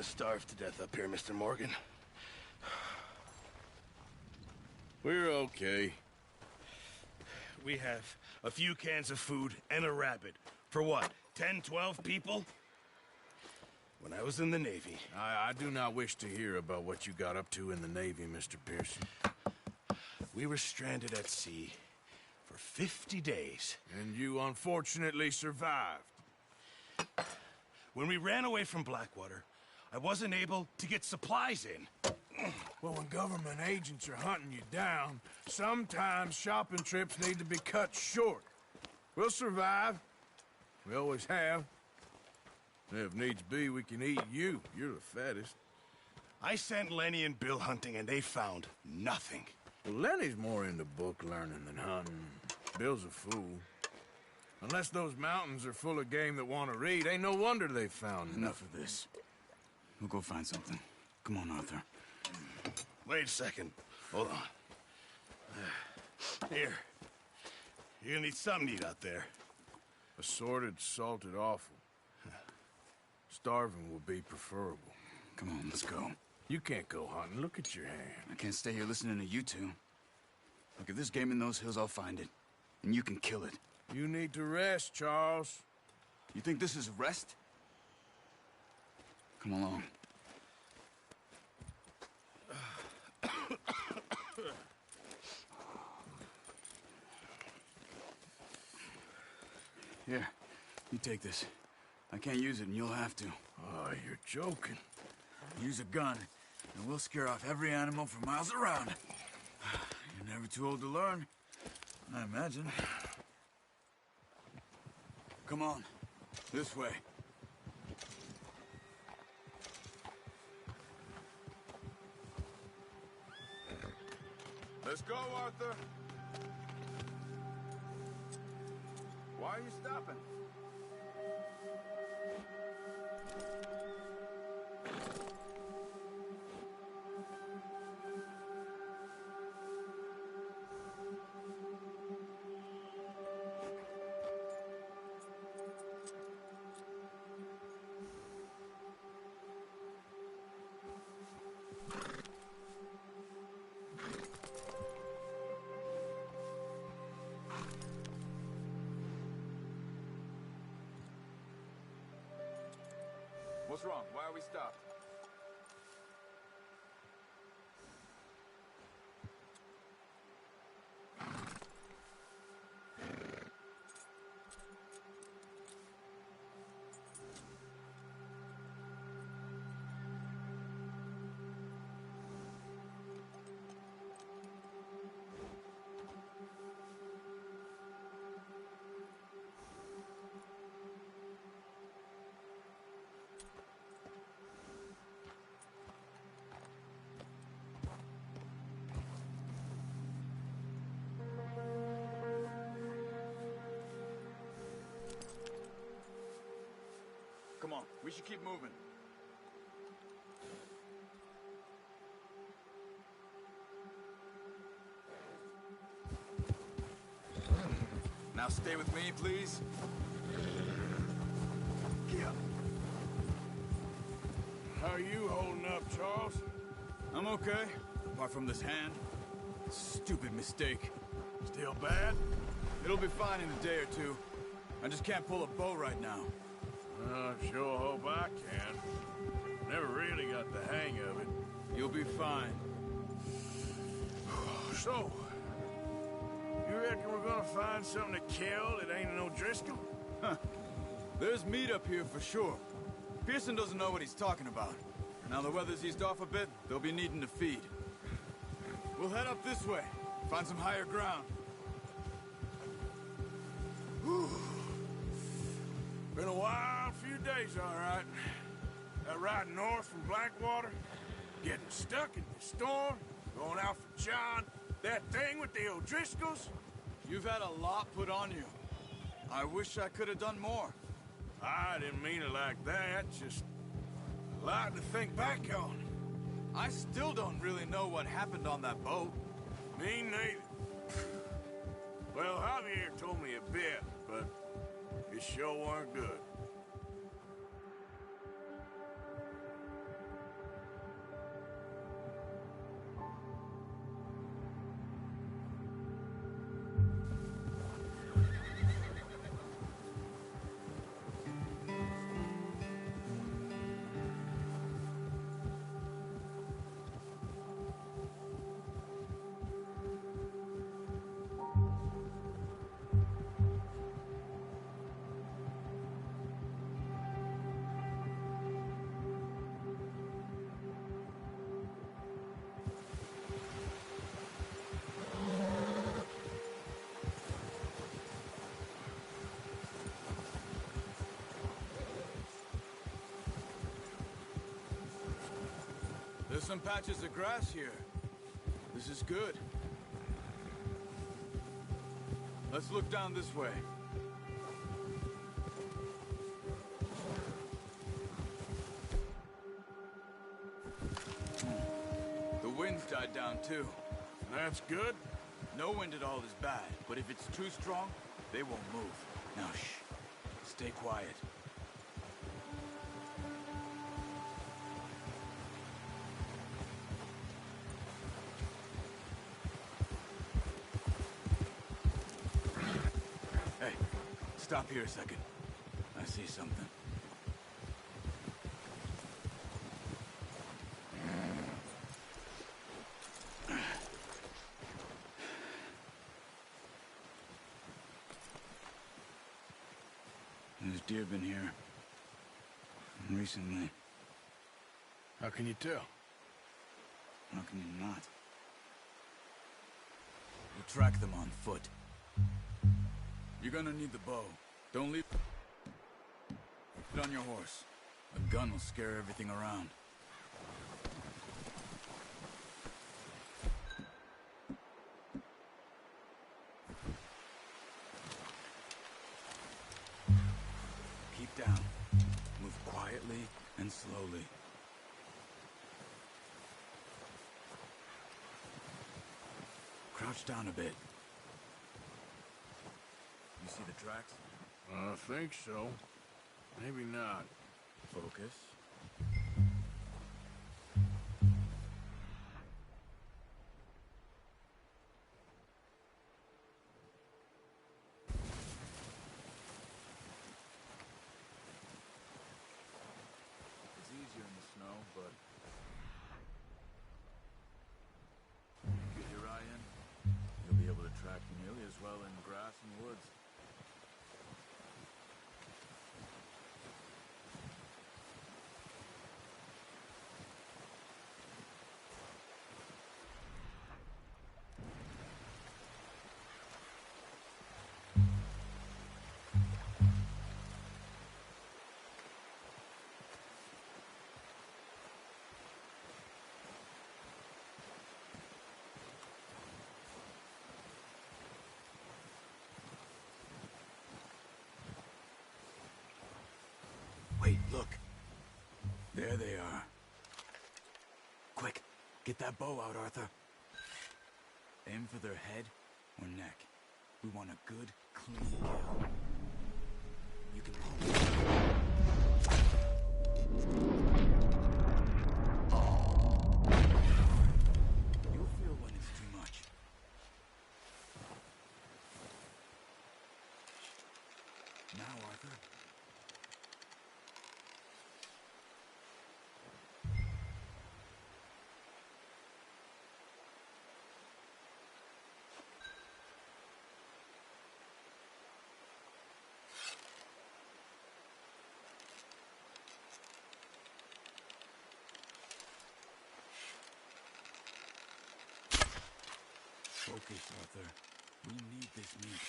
gonna starve to death up here, Mr. Morgan. We're okay. We have a few cans of food and a rabbit. For what, 10, 12 people? When I was in the Navy... I do not wish to hear about what you got up to in the Navy, Mr. Pearson. We were stranded at sea for 50 days. And you unfortunately survived. When we ran away from Blackwater, I wasn't able to get supplies in. Well, when government agents are hunting you down, sometimes shopping trips need to be cut short. We'll survive. We always have. If needs be, we can eat you. You're the fattest. I sent Lenny and Bill hunting, and they found nothing. Well, Lenny's more into book learning than hunting. Bill's a fool. Unless those mountains are full of game that want to read, ain't no wonder they found Enough of this. We'll go find something. Come on, Arthur. Wait a second. Hold on. Here. You're gonna need something to eat out there. Assorted, salted offal. Starving would be preferable. Come on, let's go. You can't go hunting. Look at your hand. I can't stay here listening to you two. Look, if there's game in those hills, I'll find it. And you can kill it. You need to rest, Charles. You think this is rest? Come along. Here, you take this. I can't use it, and you'll have to. Oh, you're joking. Use a gun, and we'll scare off every animal for miles around. You're never too old to learn, I imagine. Come on, this way. Let's go, Arthur. Why are you stopping? What's wrong? Why are we stopped? Come on, we should keep moving. Now stay with me, please. Yeah. How are you holding up, Charles? I'm okay, apart from this hand. Stupid mistake. Still bad? It'll be fine in a day or two. I just can't pull a bow right now. I sure hope I can. Never really got the hang of it. You'll be fine. So, you reckon we're gonna find something to kill that ain't no Driscoll? Huh. There's meat up here for sure. Pearson doesn't know what he's talking about. Now the weather's eased off a bit, they'll be needing to feed. We'll head up this way, find some higher ground. Whew. Been a wild few days, all right. That ride north from Blackwater, getting stuck in the storm, going out for John, that thing with the O'Driscolls. You've had a lot put on you. I wish I could have done more. I didn't mean it like that, just a lot to think back on. I still don't really know what happened on that boat. Me neither. Well, Javier told me a bit, but it sure weren't good. There's some patches of grass here. This is good. Let's look down this way. The wind's died down too. That's good. No wind at all is bad, but if it's too strong, they won't move. Now shh. Stay quiet. Hey, stop here a second. I see something. There's deer been here. Recently. How can you tell? How can you not? We'll track them on foot. You're gonna need the bow. Don't leave it on your horse. A gun will scare everything around. Keep down. Move quietly and slowly. Crouch down a bit. You see the tracks? I think so. Maybe not. Focus. It's easier in the snow, but get your eye in, you'll be able to track nearly as well in grass and woods. Wait, look. There they are. Quick, get that bow out, Arthur. Aim for their head or neck. We want a good, clean kill. You can hold it. You'll feel when it's too much. Now, Arthur. Focus, Arthur. We need this meat.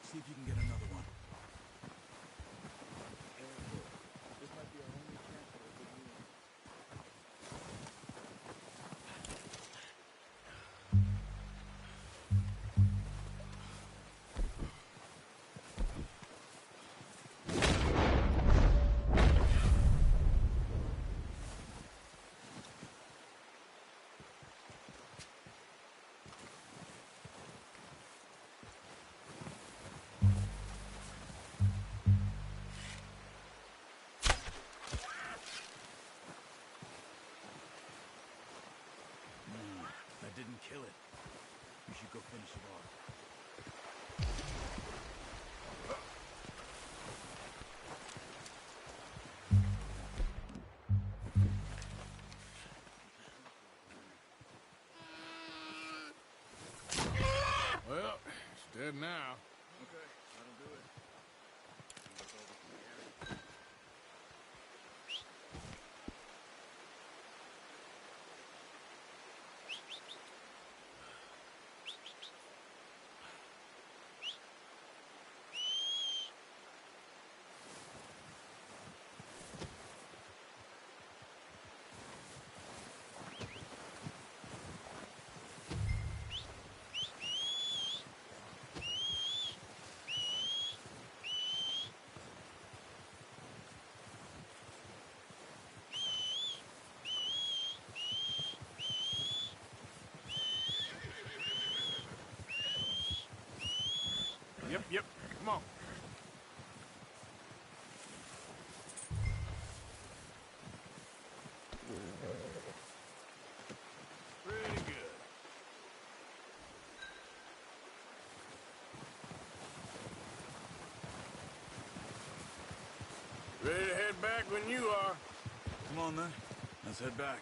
See if you can get another one. This might be our only chance for a good meal. didn't kill it. You should go finish it off. Well, it's dead now. Okay, that'll do it. Yep. Come on. Pretty good. Ready to head back when you are. Come on, then. Let's head back.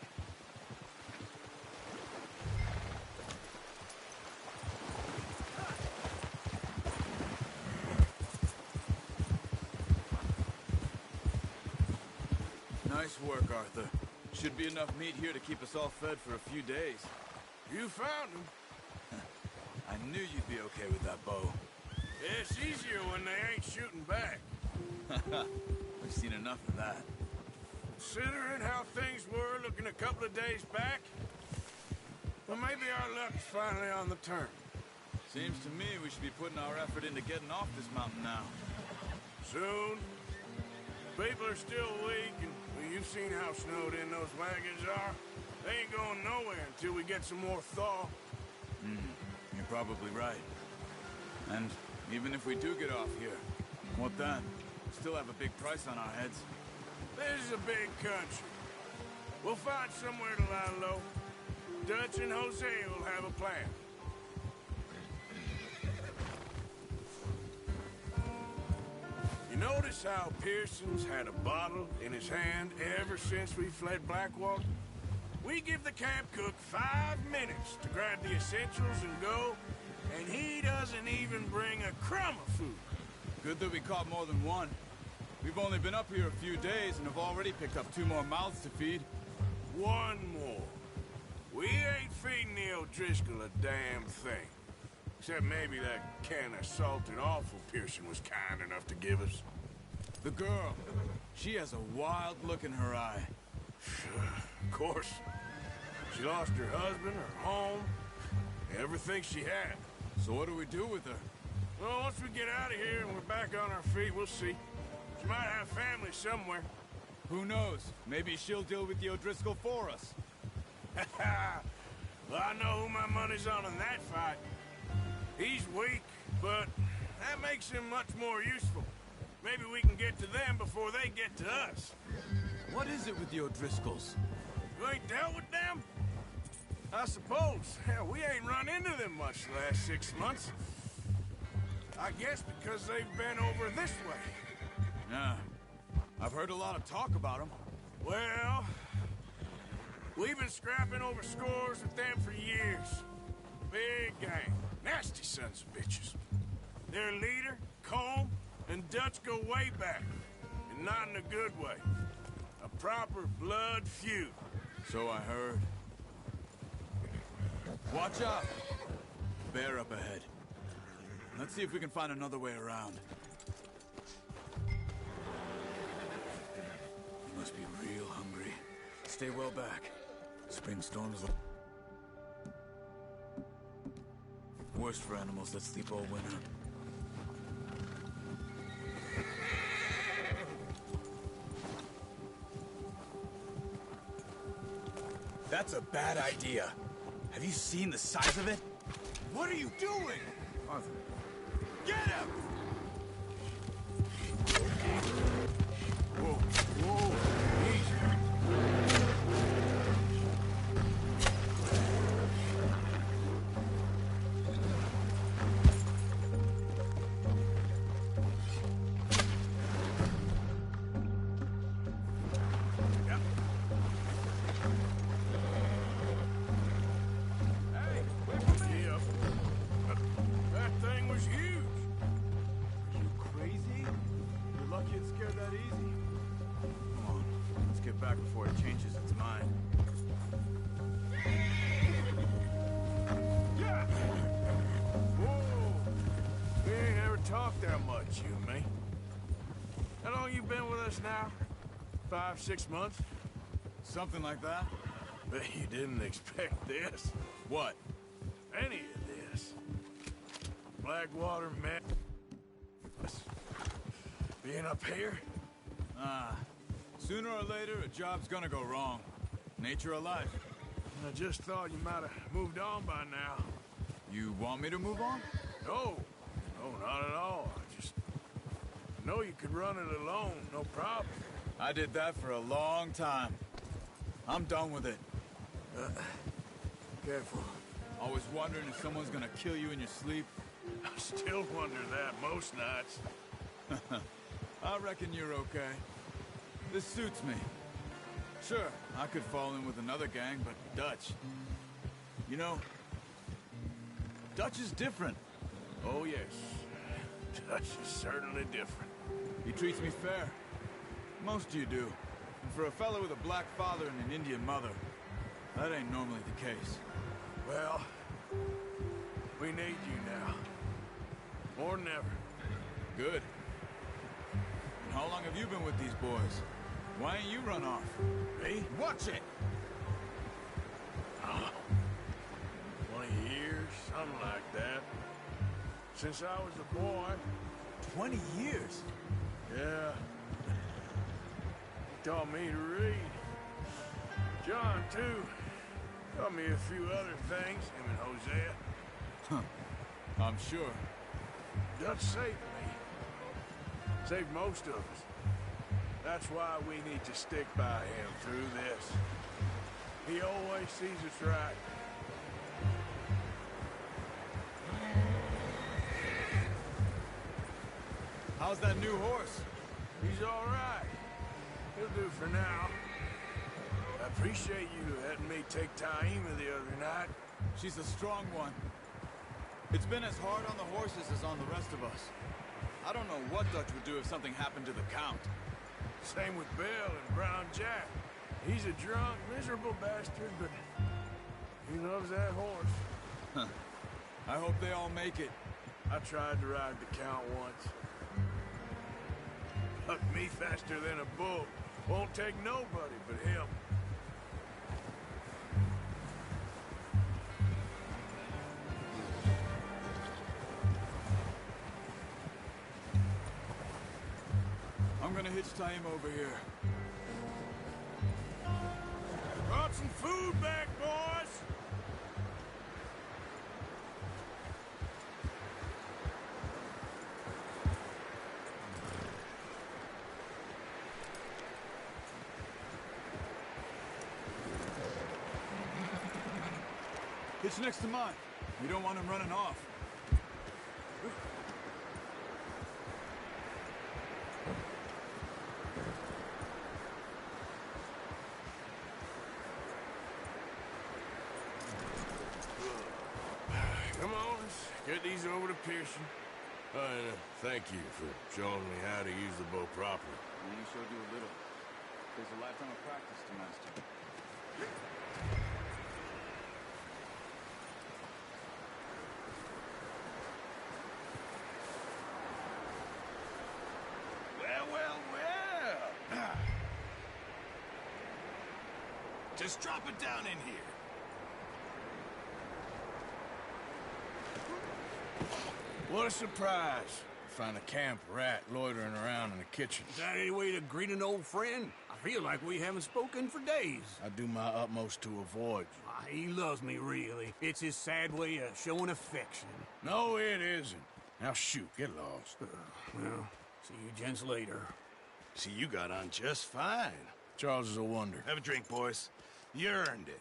Nice work, Arthur. Should be enough meat here to keep us all fed for a few days. You found him. I knew you'd be okay with that bow. It's easier when they ain't shooting back. We've seen enough of that. Considering how things were looking a couple of days back, well, maybe our luck's finally on the turn. Seems to me we should be putting our effort into getting off this mountain now. Soon. People are still weak, and well, you've seen how snowed in those wagons are. They ain't going nowhere until we get some more thaw. You're probably right. And even if we do get off here, what then? Still have a big price on our heads. This is a big country. We'll find somewhere to lie low. Dutch and Jose will have a plan. You notice how Pearson's had a bottle in his hand ever since we fled Blackwater? We give the camp cook 5 minutes to grab the essentials and go, and he doesn't even bring a crumb of food. Good that we caught more than one. We've only been up here a few days and have already picked up 2 more mouths to feed. One more. We ain't feeding the O'Driscoll a damn thing. Except maybe that can of salted offal Pearson was kind enough to give us. The girl. She has a wild look in her eye. Of course. She lost her husband, her home, everything she had. So what do we do with her? Well, once we get out of here and we're back on our feet, we'll see. She might have family somewhere. Who knows? Maybe she'll deal with the O'Driscoll for us. Well, I know who my money's on in that fight. He's weak, but that makes him much more useful. Maybe we can get to them before they get to us. What is it with the O'Driscolls? You ain't dealt with them? I suppose. Hell, we ain't run into them much the last 6 months. I guess because they've been over this way. Yeah. I've heard a lot of talk about them. Well, we've been scrapping over scores with them for years. Big gang. Nasty sons of bitches. Their leader, Combe, and Dutch go way back. And not in a good way. A proper blood feud. So I heard. Watch out! Bear up ahead. Let's see if we can find another way around. You must be real hungry. Stay well back. Spring storms are worse for animals that sleep all winter. That's a bad idea. Have you seen the size of it? What are you doing? Arthur. Get him! Whoa, whoa, easy. back before it changes its mind. Yeah! Whoa! We ain't ever talked that much, you and me. How long you been with us now? 5, 6 months? Something like that? Bet you didn't expect this. What? Any of this. Blackwater met us. Being up here? Sooner or later, a job's gonna go wrong. Nature of life. I just thought you might have moved on by now. You want me to move on? No. No, not at all. I just know you could run it alone, no problem. I did that for a long time. I'm done with it. Careful. Always wondering if someone's gonna kill you in your sleep. I still wonder that most nights. I reckon you're okay. This suits me. Sure, I could fall in with another gang, but Dutch... You know, Dutch is different. Oh, yes. Dutch is certainly different. He treats me fair. Most of you do. And for a fellow with a black father and an Indian mother, that ain't normally the case. Well, we need you now. More than ever. Good. And how long have you been with these boys? Why ain't you run off? Me? Watch it! 20 years, something like that. Since I was a boy. 20 years? Yeah. He taught me to read. John, too. Taught me a few other things, him and Hosea. Huh. I'm sure. Dutch saved me. Saved most of us. That's why we need to stick by him through this. He always sees us right. How's that new horse? He's all right. He'll do for now. I appreciate you letting me take Taima the other night. She's a strong one. It's been as hard on the horses as on the rest of us. I don't know what Dutch would do if something happened to the Count. Same with Bill and Brown Jack. He's a drunk, miserable bastard, but he loves that horse. Huh. I hope they all make it. I tried to ride the Count once. Hucked me faster than a bull. Won't take nobody but him. I'm gonna hitch Taima over here. Brought some food back, boys! Hitch next to mine. We don't want him running off. Come on, let's get these over to Pearson. Thank you for showing me how to use the bow properly. You sure do a little. There's a lifetime of practice to master. Well. Just drop it down in here. What a surprise. Find a camp rat loitering around in the kitchen. Is that any way to greet an old friend? I feel like we haven't spoken for days. I do my utmost to avoid you. He loves me, really. It's his sad way of showing affection. No, it isn't. Now shoot, get lost. Well, see you gents later. See, you got on just fine. Charles is a wonder. Have a drink, boys. You earned it.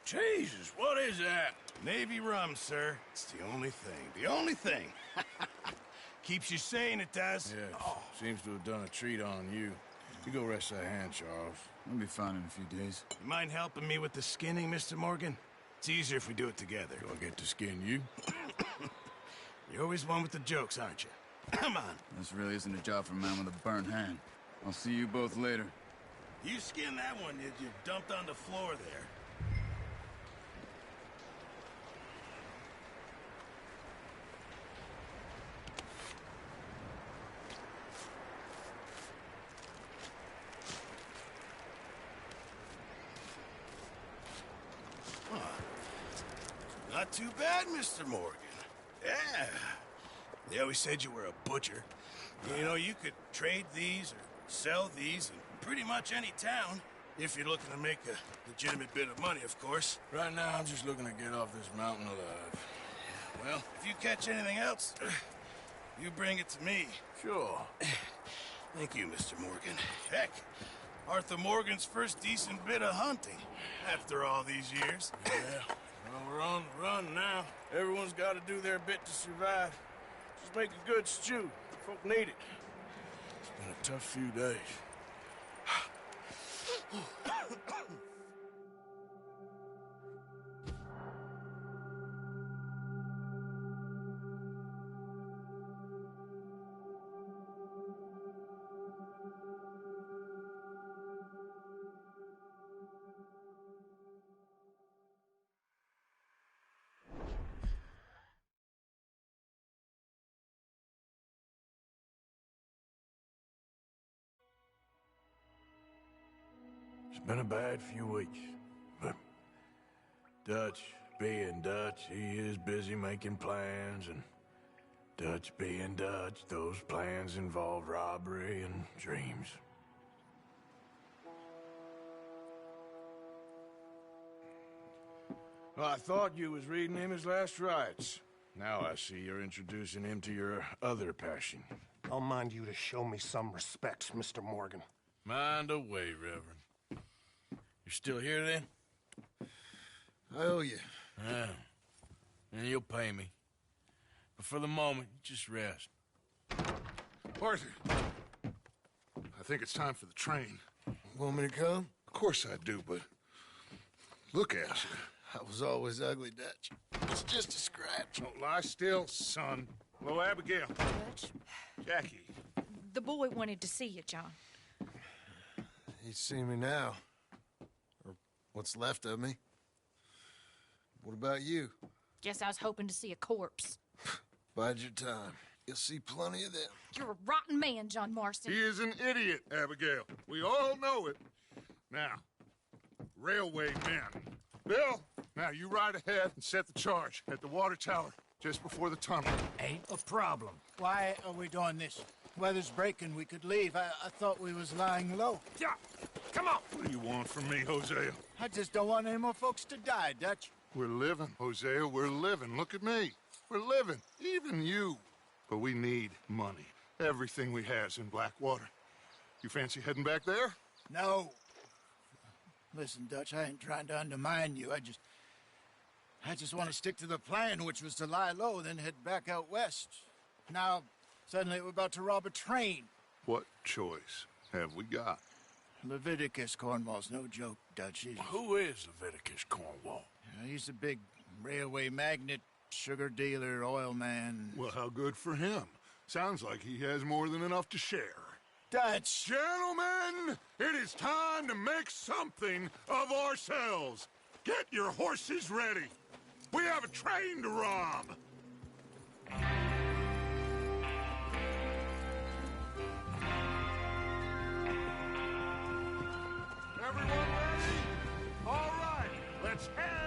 Jesus, what is that? Navy rum, sir. It's the only thing. The only thing. Keeps you sane, it does. Yes, seems to have done a treat on you. You go rest that hand, Charles. I'll be fine in a few days. You mind helping me with the skinning, Mr. Morgan? It's easier if we do it together. Do I get to skin you? You're always one with the jokes, aren't you? Come on. This really isn't a job for a man with a burnt hand. I'll see you both later. You skinned that one, did you? Dumped on the floor there. Not too bad, Mr. Morgan. Yeah. They always said you were a butcher. You know, you could trade these or sell these in pretty much any town, if you're looking to make a legitimate bit of money, of course. Right now, I'm just looking to get off this mountain alive. Well, if you catch anything else, you bring it to me. Sure. Thank you, Mr. Morgan. Heck, Arthur Morgan's first decent bit of hunting after all these years. Yeah. Well, we're on the run now. Everyone's got to do their bit to survive. Just make a good stew. Folk need it. It's been a tough few days. It's been a bad few weeks, but Dutch being Dutch, he is busy making plans, and Dutch being Dutch, those plans involve robbery and dreams. Well, I thought you was reading him his last rites. Now I see you're introducing him to your other passion. I'll mind you to show me some respect, Mr. Morgan. Mind away, Reverend. You're still here, then? I owe you. Yeah. And you'll pay me. But for the moment, just rest. Arthur, I think it's time for the train. Want me to come? Of course I do, but look at you. I was always ugly, Dutch. It's just a scratch. Don't lie still, son. Hello, Abigail. Dutch, Jackie. the boy wanted to see you, John. He's seen me now. Or what's left of me. What about you? Guess I was hoping to see a corpse. Bide your time. You'll see plenty of them. You're a rotten man, John Marston. He is an idiot, Abigail. We all know it. Now, railway men. Bill, now you ride ahead and set the charge at the water tower just before the tunnel. Ain't a problem. Why are we doing this? Weather's breaking. We could leave. I thought we was lying low. Yeah, come on. What do you want from me, Hosea? I just don't want any more folks to die, Dutch. We're living, Hosea. We're living. Look at me. We're living. Even you. But we need money. Everything we has in Blackwater. You fancy heading back there? No. Listen, Dutch, I ain't trying to undermine you. I just want to stick to the plan, which was to lie low, then head back out west. Now, suddenly we're about to rob a train. What choice have we got? Leviticus Cornwall's no joke, Dutch. Who is Leviticus Cornwall? He's a big railway magnate, sugar dealer, oil man. Well, how good for him. Sounds like he has more than enough to share. Dutch! Gentlemen, it is time to make something of ourselves. Get your horses ready. We have a train to rob. Everyone ready? All right, let's head.